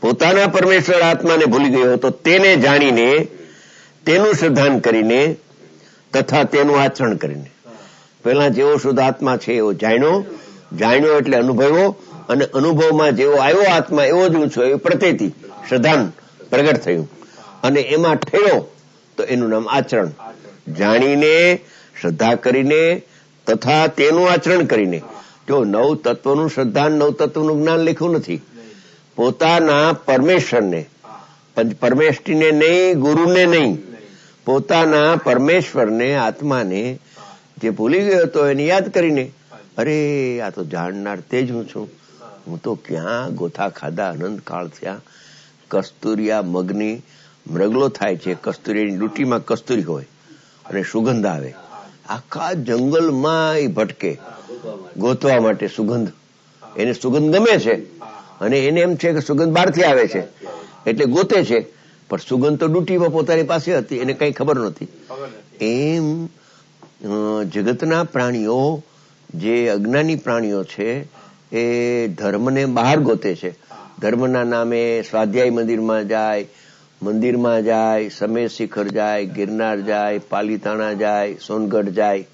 પોતાના પરમેશ્વર આત્માને ભૂલી ગયો તો તેને જાણીને, તેનું શ્રદ્ધાન કરીને તથા તેનું આચરણ કરીને. પેલા જેવો શુદ્ધ આત્મા છે એવો જાણ્યો એટલે અનુભવ્યો, અને અનુભવમાં જેવો આવ્યો આત્મા એવો જ ઊંચો, એ પ્રતીતિ શ્રદ્ધાન પ્રગટ થયું, અને એમાં ઠેરો તો એનું નામ આચરણ. જાણીને, શ્રદ્ધા કરીને તથા તેનું આચરણ કરીને. જો નવ તત્વનું શ્રદ્ધાન, નવ તત્વનું જ્ઞાન લખ્યું નથી. પોતાના પરમેશ્વરને, પરમેષ્ઠીને નહીં, ગુરુને નહીં, પોતાના પરમેશ્વરને, આત્માને જે ભૂલી ગયો હતો એને યાદ કરીને, અરે આ તો જાણનાર તે જ હું છું. હું તો ક્યાં ગોથા ખાધા અનંત કાળ થયા. કસ્તુરિયા મગની મૃગલો થાય છે. કસ્તુરીની ડૂટીમાં કસ્તુરી હોય અને સુગંધ આવે. આખા જંગલમાં એ ભટકે ગોતવા માટે સુગંધ. એને સુગંધ ગમે છે અને એને એમ છે કે સુગંધ બહારથી આવે છે એટલે ગોતે છે, પણ સુગંધ તો ડૂટીમાં પોતાની પાસે હતી, એને કઈ ખબર નહોતી. એમ જગતના પ્રાણીઓ, જે અજ્ઞાની પ્રાણીઓ છે, એ ધર્મને બહાર ગોતે છે. ધર્મના નામે સ્વાધ્યાય મંદિરમાં જાય, સમેર શિખર જાય, ગિરનાર જાય, પાલીતાણા જાય, સોનગઢ જાય,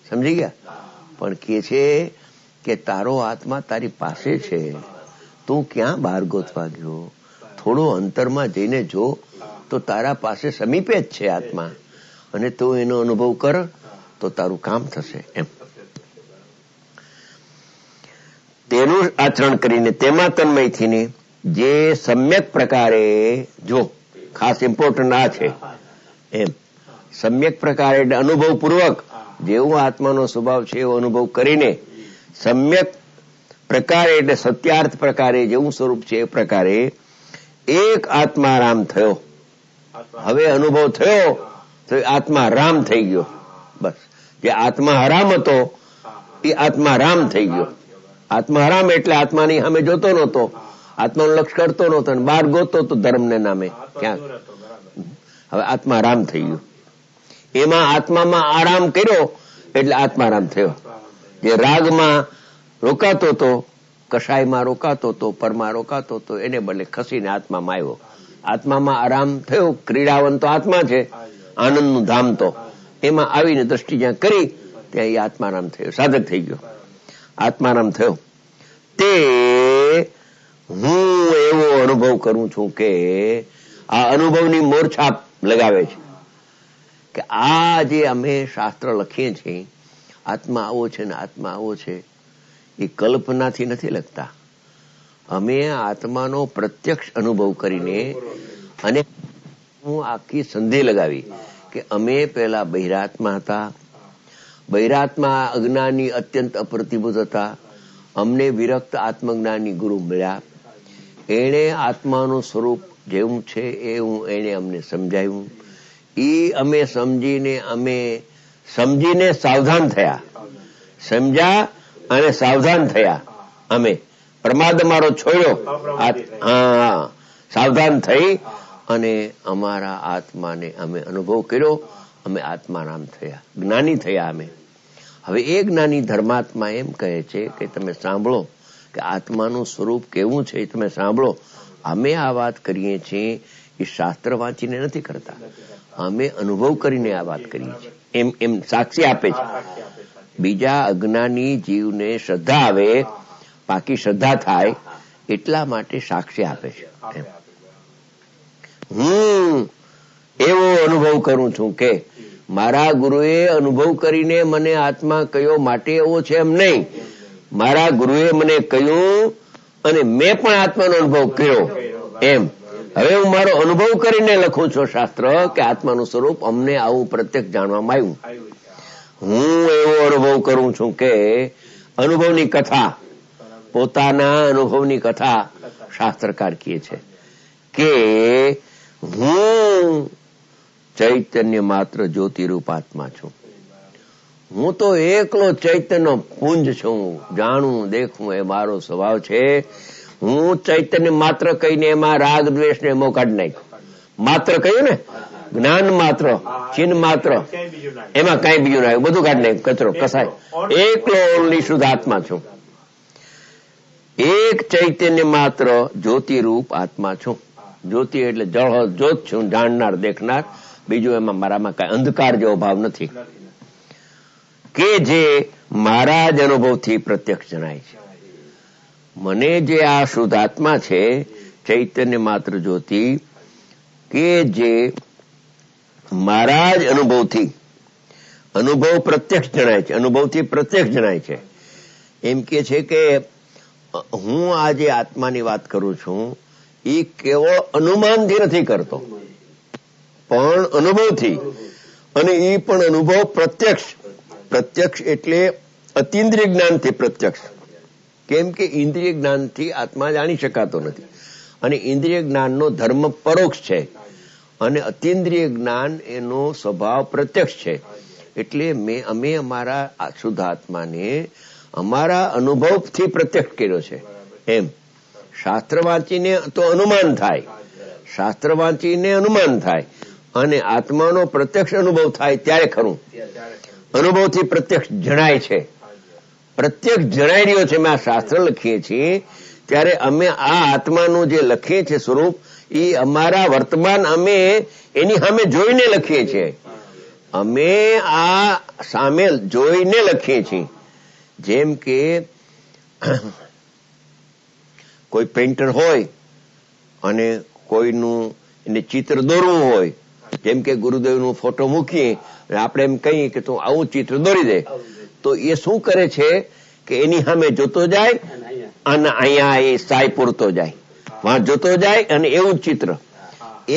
સમજી ગયા? પણ કે છે કે તારો આત્મા તારી પાસે છે, તું ક્યાં બહાર ગોતવા ગયો? થોડો અંતરમાં જઈને જો તો તારા પાસે સમીપે જ છે આત્મા, અને તું એનો અનુભવ કર તો તારું કામ થશે. એમ તેનું આચરણ કરીને તેમાં તન્મય થઈને જે સમ્યક પ્રકારે, જો ખાસ ઇમ્પોર્ટન્ટ આ છે, એમ સમ્યક પ્રકારે અનુભવપૂર્વક જેવો આત્માનો સ્વભાવ છે એવો અનુભવ કરીને, સમ્યક પ્રકારે એટલે સત્યાર્થ પ્રકારે જેવું સ્વરૂપ છે એ પ્રકારે એક આત્મા રામ થયો. હવે અનુભવ થયો તો આત્મા રામ થઈ ગયો. બસ, જે આત્મા હરામ હતો એ આત્મા રામ થઈ ગયો. આત્મા હરામ એટલે આત્માની સામે જોતો નહોતો, આત્માનું લક્ષ કરતો નહોતો, અને બહાર ગોતો તો ધર્મને નામે ક્યાંક. હવે આત્મા રામ થઈ ગયો. એમાં આત્મામાં આરામ કર્યો એટલે આત્મારામ થયો. જે રાગમાં રોકાતો હતો, કષાયમાં રોકાતો હતો, પરમાં રોકાતો હતો, એને બદલે ખસીને આત્મામાં આવ્યો. આત્મામાં આરામ થયો. ક્રીડાવન તો આત્મા છે, આનંદનું ધામ તો એમાં આવીને દ્રષ્ટિ જ્યાં કરી ત્યાં એ આત્મારામ થયો, સાધક થઈ ગયો, આત્મારામ થયો. તે હું એવો અનુભવ કરું છું કે આ અનુભવની મોરછાપ લગાવે છે કે આ જે અમે શાસ્ત્ર લખીએ છીએ, આત્મા આવો છે ને આત્મા આવો છે, એ કલ્પનાથી નથી લખતા. અમે આત્માનો પ્રત્યક્ષ અનુભવ કરીને, અને હું આખી સંધિ લગાવી કે અમે પેલા બહિરાત્મા હતા, બહિરાત્મા અજ્ઞાની અત્યંત અપ્રતિભૂત હતા. અમને વિરક્ત આત્મજ્ઞાની ગુરુ મળ્યા. એણે આત્માનું સ્વરૂપ જેવું છે એવું એને અમને સમજાવ્યું. એ અમે સમજીને સાવધાન થયા, સમજ્યા અને સાવધાન થયા. અમે પ્રમાદ અમારો છોડ્યો, સાવધાન થઈ અને અમારા આત્માને અમે અનુભવ કર્યો. અમે આત્મારામ થયા, જ્ઞાની થયા અમે. હવે એ જ્ઞાની ધર્માત્મા એમ કહે છે કે તમે સાંભળો કે આત્માનું સ્વરૂપ કેવું છે, તમે સાંભળો. અમે આ વાત કરીએ છીએ એ શાસ્ત્ર વાંચીને નથી કરતા, અમે અનુભવ કરીને આ વાત કરીએ છીએ. એમ સાક્ષી આપે છે. બીજા અજ્ઞાની જીવને શ્રદ્ધા આવે, પાકી શ્રદ્ધા થાય એટલા માટે સાક્ષી આપે છે. હું એવો અનુભવ કરું છું કે મારા ગુરુએ અનુભવ કરીને મને આત્મા કયો માટે એવો છે એમ નહીં, મારા ગુરુએ મને કહ્યું અને મેં પણ આત્માનો અનુભવ કર્યો એમ. હવે હું મારો અનુભવ કરીને લખું છું શાસ્ત્ર કે આત્માનું સ્વરૂપ અમને આવું પ્રત્યક્ષ જાણવામાં આવ્યું. હું એવો અનુભવ કરું છું કે અનુભવની કથા, પોતાના અનુભવની કથા શાસ્ત્રકાર કહે છે કે હું ચૈતન્ય માત્ર જ્યોતિરૂપ આત્મા છું. હું તો એકલો ચૈતન્ય પુંજ છું. જાણું દેખું એ મારો સ્વભાવ છે. હું ચૈતન્ય માત્ર કહીને એમાં રાગ દ્વેષ ને એમો કાઢી નાખ્યો. માત્ર કહ્યું ને, જ્ઞાન માત્ર, ચિહ્ન માત્ર, એમાં કઈ બીજું ના આવ્યું, બધું કાઢી નાખ્યું, કચરો કસાય. એકલો ઓનલી શુદ્ધ આત્મા છું. એક ચૈતન્ય માત્ર જ્યોતિરૂપ આત્મા છું. જ્યોતિ એટલે જળ જ્યોત છું, જાણનાર દેખનાર. બીજું એમાં મારામાં કઈ અંધકાર જેવો ભાવ નથી, કે જે મારા જ અનુભવથી પ્રત્યક્ષ જણાય છે. મને જે આ શુદ્ધ આત્મા છે, ચૈતન્ય માત્ર જ્યોતિ, કે જે મારા જ અનુભવથી, અનુભવ પ્રત્યક્ષ જણાય છે, અનુભવથી પ્રત્યક્ષ જણાય છે. એમ કે છે કે હું આ જે આત્માની વાત કરું છું એ કેવળ અનુમાનથી નથી કરતો, પણ અનુભવથી, અને એ પણ અનુભવ પ્રત્યક્ષ. પ્રત્યક્ષ એટલે અતિન્દ્રિય જ્ઞાનથી પ્રત્યક્ષ. કેમ કે ઇન્દ્રિય જ્ઞાનથી આત્મા જાણી શકાતો નથી, અને ઇન્દ્રિય જ્ઞાનનો ધર્મ પરોક્ષ છે, અને અતિન્દ્રિય જ્ઞાન એનો સ્વભાવ પ્રત્યક્ષ છે. એટલે અમે અમારા શુદ્ધ આત્માને અમારા અનુભવથી પ્રત્યક્ષ કર્યો છે. એમ શાસ્ત્ર વાંચીને તો અનુમાન થાય, શાસ્ત્ર વાંચીને અનુમાન થાય, અને આત્માનો પ્રત્યક્ષ અનુભવ થાય ત્યારે ખરું અનુભવથી પ્રત્યક્ષ જણાય છે. પ્રત્યક્ષ જણાઈ રહ્યો છે. અમે આ શાસ્ત્ર લખીએ છીએ ત્યારે અમે આ આત્માનું જે લખીએ છીએ સ્વરૂપ, એ અમારા વર્તમાન અમે એની સામે જોઈને લખીએ છીએ. અમે આ સામે જોઈને લખીએ છીએ. જેમ કે કોઈ પેઇન્ટર હોય અને કોઈનું એને ચિત્ર દોરવું હોય, જેમ કે ગુરુદેવનો ફોટો મૂકીએ, આપણે એમ કહીએ કે તું આવું ચિત્ર દોરી દે, તો એ શું કરે છે કે એની સામે જોતો જાય અને અહીંયા એ સાય પૂરતો જાય, વાં જોતો જાય, અને એવું ચિત્ર.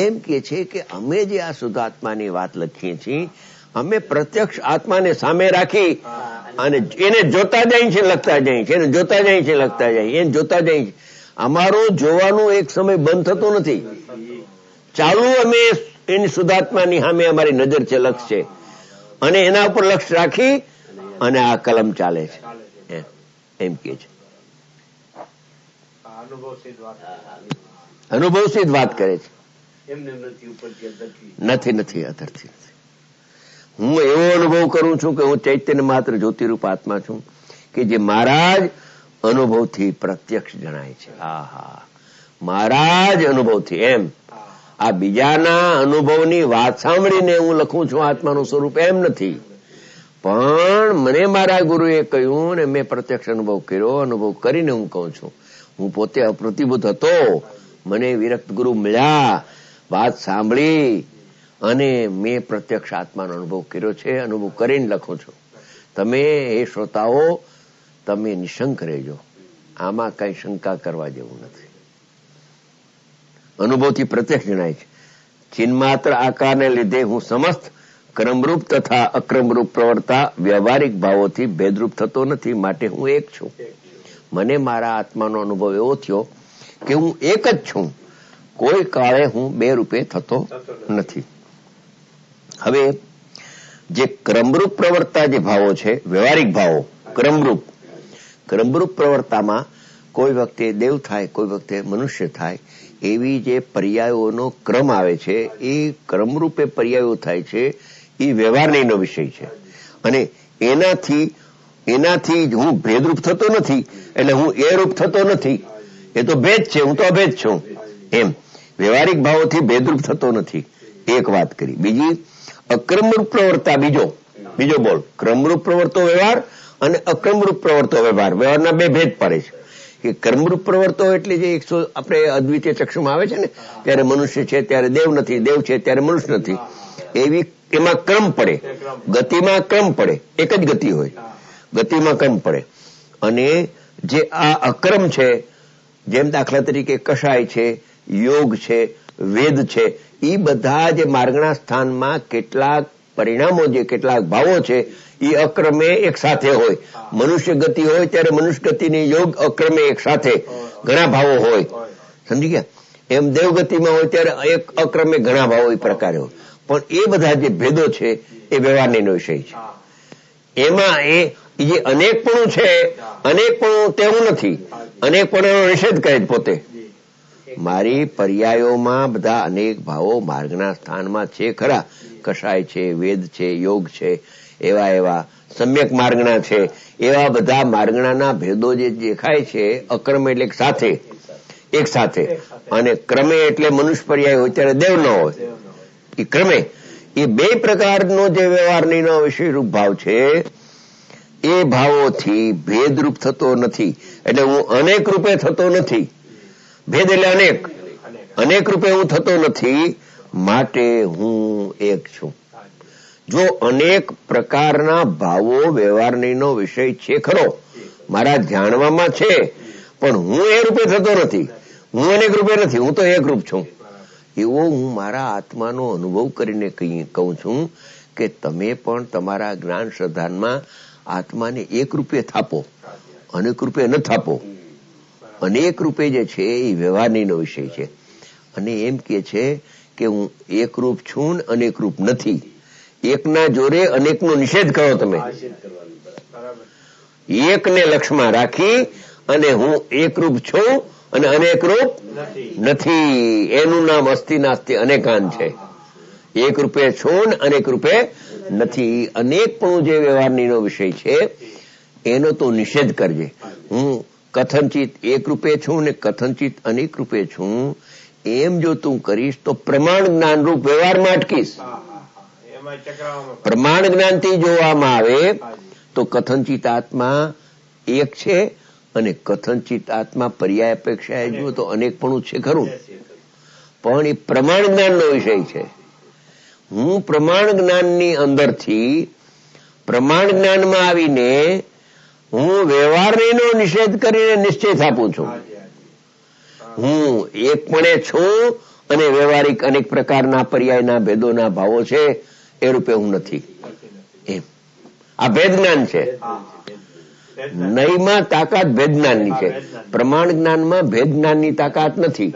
એમ કે છે કે અમે જે આ શુદ્ધાત્માની વાત લખીએ છીએ, અમે પ્રત્યક્ષ આત્માને સામે રાખી અને એને જોતા જાય છે, લખતા જાય છે, એને જોતા જાય છે, લખતા જાય, એને જોતા જાય છે. અમારો જોવાનું એક સમય બંધ થતો નથી, ચાલુ અમે એની શુદ્ધાત્માની સામે અમારી નજર છે, લક્ષ છે, અને એના ઉપર લક્ષ રાખી અને આ કલમ ચાલે છે. એમ કે છે અનુભવથી જ વાત કરે છે. નથી અધરથી. હું એવો અનુભવ કરું છું કે હું ચૈતન્ય માત્ર જ્યોતિરૂપ આત્મા છું, કે જે મારા જ અનુભવથી પ્રત્યક્ષ જણાય છે. આહા, મારા જ અનુભવથી. એમ આ બીજાના અનુભવની વાત સાંભળીને હું લખું છું આત્માનું સ્વરૂપ, એમ નથી. પણ મને મારા ગુરુએ કહ્યું ને મેં પ્રત્યક્ષ અનુભવ કર્યો, અનુભવ કરીને હું કહું છું. હું પોતે અપ્રતિભૂત હતો, મને વિરક્ત ગુરુ મળ્યા, વાત સાંભળી અને મેં પ્રત્યક્ષ આત્માનો અનુભવ કર્યો છે, અનુભવ કરીને લખું છું. તમે એ શ્રોતાઓ, તમે નિશંક રહેજો, આમાં કઈ શંકા કરવા જેવું નથી. અનુભવથી પ્રત્યક્ષ જણાય છે. ચિન્માત્ર આકારને લીધે હું સમસ્ત ક્રમરૂપ તથા અક્રમરૂપ પ્રવર્તા વ્યવહારિક ભાવોથી ભેદરૂપ થતો નથી, માટે હું એક છું. મને મારા આત્માનો અનુભવ એવો થયો કે હું એક જ છું, કોઈ કાળે હું બે રૂપે થતો નથી. હવે જે ક્રમરૂપ પ્રવર્તા જે ભાવો છે, વ્યવહારિક ભાવો, ક્રમરૂપ પ્રવર્તામાં કોઈ વખતે દેવ થાય, કોઈ વખતે મનુષ્ય થાય, એવી જે પર્યાયોનો ક્રમ આવે છે, એ ક્રમરૂપે પર્યાયો થાય છે, એ વ્યવહારનો વિષય છે. અને એનાથી હું ભેદરૂપ થતો નથી, એટલે હું એ રૂપ થતો નથી, એ તો ભેદ છે, હું તો અભેદ છું. એમ વ્યવહારિક ભાવોથી ભેદરૂપ થતો નથી. એક વાત કરી. બીજી અક્રમરૂપ પ્રવર્તા, બીજો બોલ. ક્રમરૂપ પ્રવર્તો વ્યવહાર અને અક્રમરૂપ પ્રવર્તો વ્યવહાર, વ્યવહારના બે ભેદ પડે છે. કે કર્મરૂપ પ્રવર્તો એટલે જે આપણે અદ્વિતીય ચક્ષુમાં આવે છે ને, ત્યારે મનુષ્ય છે ત્યારે દેવ નથી, દેવ છે ત્યારે મનુષ્ય નથી, એવી એમાં ક્રમ પડે, ગતિમાં ક્રમ પડે, એક જ ગતિ હોય, ગતિમાં ક્રમ પડે. અને જે આ અક્રમ છે, જેમ દાખલા તરીકે કષાય છે, યોગ છે, વેદ છે, એ બધા જે માર્ગના સ્થાનમાં કેટલાક પરિણામો, જે કેટલાક ભાવો છે, એ અક્રમે એક સાથે હોય. મનુષ્ય ગતિ હોય ત્યારે મનુષ્ય ગતિની યોગ અક્રમે એક સાથે ઘણા ભાવો હોય, સમજી ગયા? એમ દેવગતિમાં હોય ત્યારે એક અક્રમે ઘણા ભાવો એ પ્રકારે હોય. પણ એ બધા જે ભેદો છે એ વ્યવહારનો વિષય છે. એમાં એ જે અનેકપણું છે, અનેકપણું તેવું નથી, અનેકપણુંનો નિષેધ કરે પોતે. મારી પર્યાયોમાં બધા અનેક ભાવો માર્ગના સ્થાનમાં છે ખરા, કષાય છે, વેદ છે, યોગ છે, એવા સમ્યક માર્ગણા છે, એવા બધા માર્ગણાના ભેદો જે દેખાય છે, અક્રમ એટલે એક સાથે અને ક્રમે એટલે મનુષ્ય પર્યાય હોય ત્યારે દેવ ન હોય, એ ક્રમે એ બે પ્રકારનો જે વ્યવહારનો વિષયરૂપ ભાવ છે એ ભાવોથી ભેદરૂપ થતો નથી. એટલે હું અનેક રૂપે થતો નથી. ભેદ એટલે અનેક રૂપે હું થતો નથી, માટે હું એક છું. જો અનેક પ્રકારના ભાવો વ્યવહારનો વિષય છે ખરો, મારા જાણવામાં છે, પણ હું એ રૂપે થતો નથી, હું અનેક રૂપે નથી, હું તો એક રૂપ છું. એવો હું મારા આત્માનો અનુભવ કરીને કહું છું કે તમે પણ તમારા જ્ઞાન શ્રદ્ધાનમાં આત્માને એક રૂપે થાપો, અનેક રૂપે ન થાપો. અનેક રૂપે જે છે એ વ્યવહારનો વિષય છે. અને એમ કે છે કે હું એક રૂપ છું ને અનેક રૂપ નથી. એકના જોરે અનેકનો નિષેધ કરો તમે. એકને લક્ષ્યમાં રાખી અને હું એક રૂપ છું અને અનેક રૂપ નથી, એનું નામ અસ્તિ નાસ્તિ અનેકાન છે. એક રૂપે છું ને અનેક રૂપે નથી. અનેકપણું જે વ્યવહારનો વિષય છે એનો તો નિષેધ કરજે. હું કથનચિત એક રૂપે છું ને કથનચિત અનેક રૂપે છું, એમ જો તું કરીશ તો પ્રમાણ જ્ઞાન રૂપ વ્યવહારમાં અટકીશ. પ્રમાણ જ્ઞાનથી જોવામાં આવે તો કથનચિત આત્મા એક છે અને કથનચિત આત્મા પર્યાય અપેક્ષાએ જુઓ તો અનેકપણું છે ખરું, પણ એ પ્રમાણ જ્ઞાનનો વિષય છે. હું પ્રમાણ જ્ઞાનની અંદરથી પ્રમાણ જ્ઞાનમાં આવીને હું વ્યવહારનો નિષેધ કરીને નિશ્ચય થાપું છું. હું એકપણે છું અને વ્યવહારિક અનેક પ્રકારના પર્યાયના ભેદોના ભાવો છે એ રૂપે હું નથી. એમ આ ભેદ જ્ઞાન છે. નહીમાં તાકાત ભેદ જ્ઞાનની છે, પ્રમાણ જ્ઞાનમાં ભેદ જ્ઞાનની તાકાત નથી.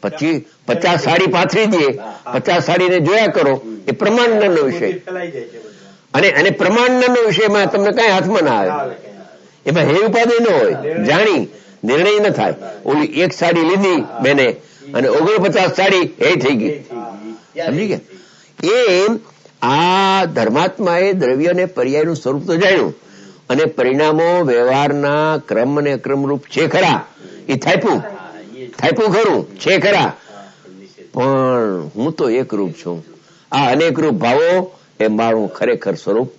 પછી 50 સાડી પાથરી દઈએ, 50 સાડીને જોયા કરો, એ પ્રમાણ જ્ઞાનનો વિષય. અને પ્રમાણ જ્ઞાનનો વિષયમાં તમને કઈ હાથમાં ના આવે, એમાં હે ઉપાધિ ન હોય, જાણી નિર્ણય ન થાય. ઓલી એક સાડી લીધી બેને અને 49 સાડી એ થઈ ગઈ, સમજી ગયા? એમ આ ધર્માત્માએ દ્રવ્ય અને પર્યાયનું સ્વરૂપ તો જાણ્યું અને પરિણામો વ્યવહારના ક્રમ અને અક્રમરૂપ છે ખરા, એ થાપ્યું ખરું છે ખરા, પણ હું તો એક રૂપ છું. આ અનેક રૂપ ભાવો એ મારું ખરેખર સ્વરૂપ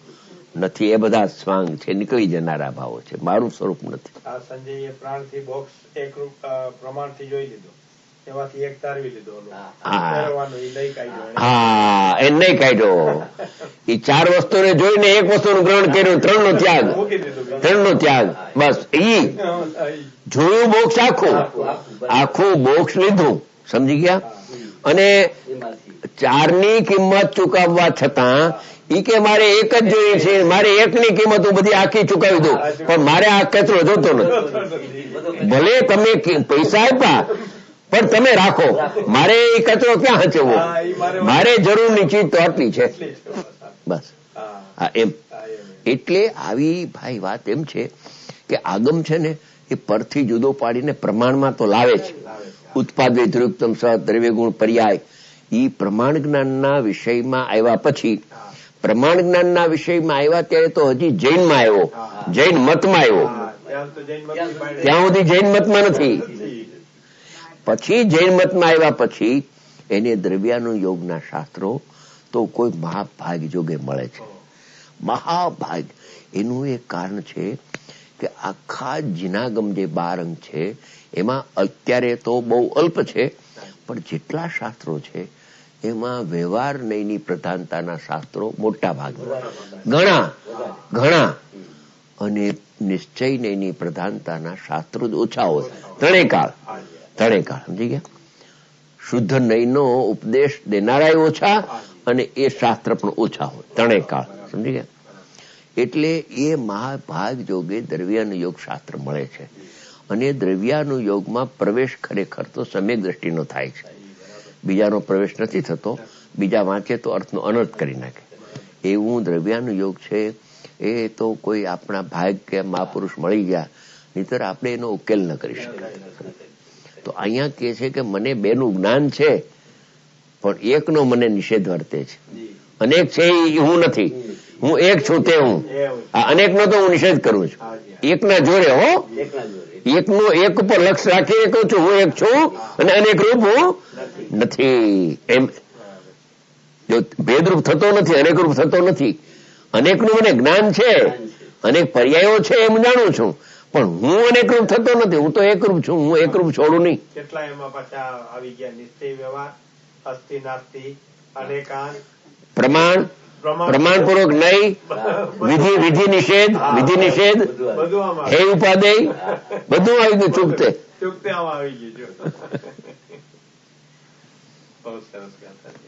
નથી. એ બધા સ્વાંગ છે, નીકળી જનારા ભાવો છે, મારું સ્વરૂપ નથી. સંજય પ્રાણથી બોક્સ એક રૂપ પ્રમાણથી જોઈ લીધો, એમાંથી એક તારવી લીધો. હા, એ નહીં કાઢ્યો. એ 4 વસ્તુને જોઈને એક વસ્તુનું ગ્રહણ કર્યું, 3નો ત્યાગ. બસ ઈ જોયું બોક્સ, આખું બોક્સ લીધું, સમજી ગયા? અને 4ની કિંમત ચૂકવવા છતાં ઈ કે મારે એક જ જોઈએ છે, મારે એકની કિંમત હું બધી આખી ચૂકવી દઉં, પણ મારે આ કચરો જોતો નથી. ભલે તમે પૈસા આપ્યા પણ તમે રાખો, મારે એ કચરો ક્યાં હચવો, મારે જરૂરની ચીજ તો આટલી છે. બસ હા, એમ. એટલે આવી ભાઈ વાત એમ છે કે આગમ છે ને એ પરથી જુદો પાડીને પ્રમાણમાં તો લાવે છે. ઉત્પાદે ધ્રુવતમ સહ દ્રવ્ય ગુણ પર્યાય, ઈ પ્રમાણ જ્ઞાનના વિષયમાં આવ્યા પછી, પ્રમાણ જ્ઞાનના વિષયમાં આવ્યા ત્યારે તો હજી જૈનમાં આવ્યો, જૈન મતમાં આવ્યો. ત્યાં સુધી જૈન મતમાં નથી. પછી જૈન મતમાં આવ્યા પછી એને દ્રવ્યાનું યોગના શાસ્ત્રો તો કોઈ મહાભાગ જોગે મળે છે. મહાભાગ એનું એક કારણ છે કે આખા જીનાગમ જે 12 અંગ છે એમાં અત્યારે તો બહુ અલ્પ છે, પણ જેટલા શાસ્ત્રો છે એમાં વ્યવહાર નયની પ્રધાનતાના શાસ્ત્રો મોટા ભાગ, ઘણા અને નિશ્ચય નયની પ્રધાનતાના શાસ્ત્રો ઓછા હોય. ત્રણેય કાળ, સમજી ગયા? શુદ્ધ નયનો ઉપદેશ દેનારાય ઓછા અને એ શાસ્ત્ર પણ ઓછા હોય, ત્રણેય કાળ, સમજી ગયા? એટલે એ મહાભાગ યોગે દ્રવ્યાનું યોગ શાસ્ત્ર મળે છે. અને દ્રવ્યાનું યોગમાં પ્રવેશ ખરેખર તો સમ્યક દ્રષ્ટિનો થાય છે, બીજાનો પ્રવેશ નથી થતો. બીજા વાંચે તો અર્થનો અનર્થ કરી નાખે. એવું દ્રવ્યાનું યોગ છે. એ તો કોઈ આપણા ભાગ કે મહાપુરુષ મળી ગયા, નહીતર આપણે એનો ઉકેલ ન કરી શકીએ. તો અહીંયા કહે છે કે મને 2નું જ્ઞાન છે પણ એકનો મને નિષેધ વર્તે છે. અનેક છે એ હું નથી, હું એક છું તે હું. એવું છે. આ અનેકનો તો હું નિષેધ કરું છું. હાજી. એકના જોડે હો, એકના જોડે. એકનું એક ઉપર લક્ષ્ય રાખીને કહું છું હું એક છું અને અનેક રૂપ હું નથી. એમ જો ભેદરૂપ થતો નથી, અનેક રૂપ થતો નથી. અનેકનું મને જ્ઞાન છે, અનેક પર્યાયો છે એમ જાણું છું, પણ હું અનેક રૂપ થતો નથી. હું તો એકરૂપ છું, હું એકરૂપ છોડું નહીં. કેટલા એમાં પાછા આવી ગયા નિશ્ચય વ્યવહાર, અસ્થિ નાસ્તિ, અનેકાંત, પ્રમાણ, પ્રમાણપૂર્વક નહીં, વિધિ નિષેધ, વિધિ નિષેધ, બધું આમાં હે ઉપાદેય, બધું આવી ગયું ચૂકતે. ચૂકતે આમાં આવી ગયું. જો બહુ સરસ ગાતા છે.